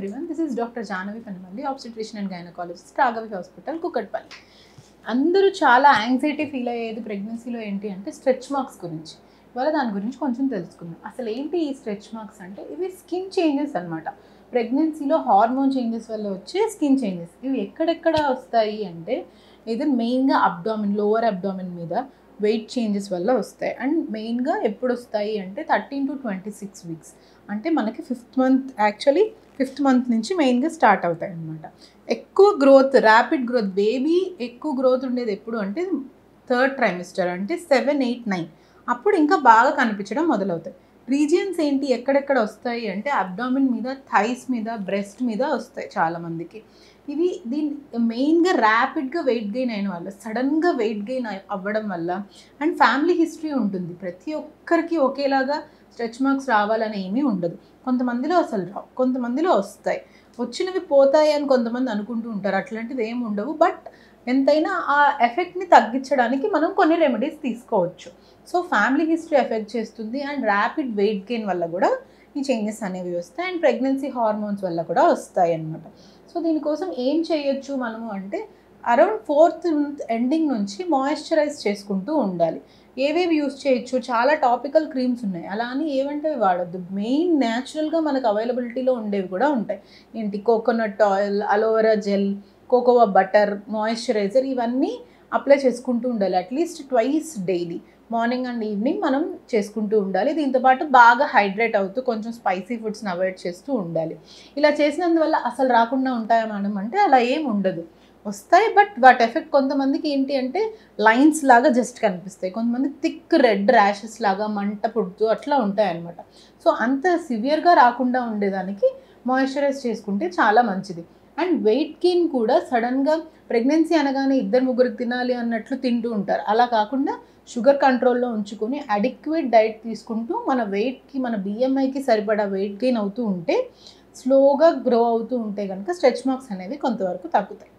everyone. This is Dr. Jahnavi Panamalli, obstetrician and gynecologist, Raghavi Hospital, Kukatpalli. అందరూ చాలా anxiety feel అయ్యేది ప్రెగ్నెన్సీలో ఏంటి అంటే స్ట్రెచ్ మార్క్స్ గురించి. ఇవాళ దాని గురించి కొంచెం తెలుసుకుందాం. అసలు ఏంటి ఈ స్ట్రెచ్ మార్క్స్ అంటే ఇవి స్కిన్ చేంజెస్ అనమాట. ప్రెగ్నెన్సీలో హార్మోన్ చేంజెస్ వల్ల వచ్చే స్కిన్ చేంజెస్. ఇవి ఎక్కడెక్కడ వస్తాయి అంటే ఇది మెయిన్గా అబ్డామిన్, లోవర్ అబ్డామిన్ మీద వెయిట్ చేంజెస్ వల్ల వస్తాయి. అండ్ మెయిన్గా ఎప్పుడు వస్తాయి అంటే 13 to 26 వీక్స్, అంటే మనకి ఫిఫ్త్ మంత్ నుంచి మెయిన్గా స్టార్ట్ అవుతాయి అన్నమాట. ఎక్కువ గ్రోత్, ర్యాపిడ్ గ్రోత్, బేబీ ఎక్కువ గ్రోత్ ఉండేది ఎప్పుడు అంటే థర్డ్ ట్రైమిస్టర్, అంటే 7, 8, 9 అప్పుడు ఇంకా బాగా కనిపించడం మొదలవుతాయి. రీజియన్స్ ఏంటి, ఎక్కడెక్కడ వస్తాయి అంటే అబ్డామిన్ మీద, థైస్ మీద, బ్రెస్ట్ మీద వస్తాయి చాలామందికి. ఇవి మెయిన్గా ర్యాపిడ్గా వెయిట్ గెయిన్ అయిన వల్ల, సడన్గా వెయిట్ గెయిన్ అవ్వడం వల్ల, అండ్ ఫ్యామిలీ హిస్టరీ ఉంటుంది. ప్రతి ఒక్కరికి ఒకేలాగా స్ట్రెచ్ మార్క్స్ రావాలని ఏమీ ఉండదు. కొంతమందిలో అసలు రావు, కొంతమందిలో వస్తాయి. వచ్చినవి పోతాయి అని కొంతమంది అనుకుంటూ ఉంటారు. అట్లాంటిది ఏమి ఉండవు. బట్ ఎంతైనా ఆ ఎఫెక్ట్ని తగ్గించడానికి మనం కొన్ని రెమెడీస్ తీసుకోవచ్చు. సో ఫ్యామిలీ హిస్టరీ ఎఫెక్ట్ చేస్తుంది, అండ్ ర్యాపిడ్ వెయిట్ గెయిన్ వల్ల కూడా ఈ చేంజెస్ అనేవి వస్తాయి, అండ్ ప్రెగ్నెన్సీ హార్మోన్స్ వల్ల కూడా వస్తాయి అన్నమాట. సో దీనికోసం ఏం చేయొచ్చు మనము అంటే అరౌండ్ 4th మంత్ ఎండింగ్ నుంచి మాయిశ్చరైజ్ చేసుకుంటూ ఉండాలి. ఏవేవి యూస్ చేయొచ్చు, చాలా టాపికల్ క్రీమ్స్ ఉన్నాయి, అలా అని ఏవంటే వాడద్దు. మెయిన్ న్యాచురల్గా మనకు అవైలబిలిటీలో ఉండేవి కూడా ఉంటాయి. ఏంటి, coconut oil, aloe vera gel, cocoa butter, moisturiser, ఇవన్నీ అప్లై చేసుకుంటూ ఉండాలి. At least twice daily, morning and evening మనం చేసుకుంటూ ఉండాలి. దీంతోపాటు బాగా హైడ్రేట్ అవుతూ కొంచెం స్పైసీ ఫుడ్స్ని అవాయిడ్ చేస్తూ ఉండాలి. ఇలా చేసినందువల్ల అసలు రాకుండా ఉంటాయా మనం అంటే అలా ఏం ఉండదు, వస్తాయి. బట్ వాటి ఎఫెక్ట్ కొంతమందికి ఏంటి అంటే లైన్స్ లాగా జస్ట్ కనిపిస్తాయి, కొంతమంది థిక్ రెడ్ ర్యాషెస్ లాగా మంట పుడుతూ అట్లా ఉంటాయి అన్నమాట. సో అంత సివియర్గా రాకుండా ఉండేదానికి మాయిశ్చరైజ్ చేసుకుంటే చాలా మంచిది. అండ్ వెయిట్ గెయిన్ కూడా సడన్గా ప్రెగ్నెన్సీ అనగానే 2-3 తినాలి అన్నట్లు తింటూ ఉంటారు. అలా కాకుండా షుగర్ కంట్రోల్లో ఉంచుకొని అడిక్వేట్ డైట్ తీసుకుంటూ మన వెయిట్కి, మన బిఎంఐకి సరిపడా వెయిట్ గెయిన్ అవుతూ ఉంటే, స్లోగా గ్రో అవుతూ ఉంటే కనుక స్ట్రెచ్ మార్క్స్ అనేవి కొంతవరకు తగ్గుతాయి.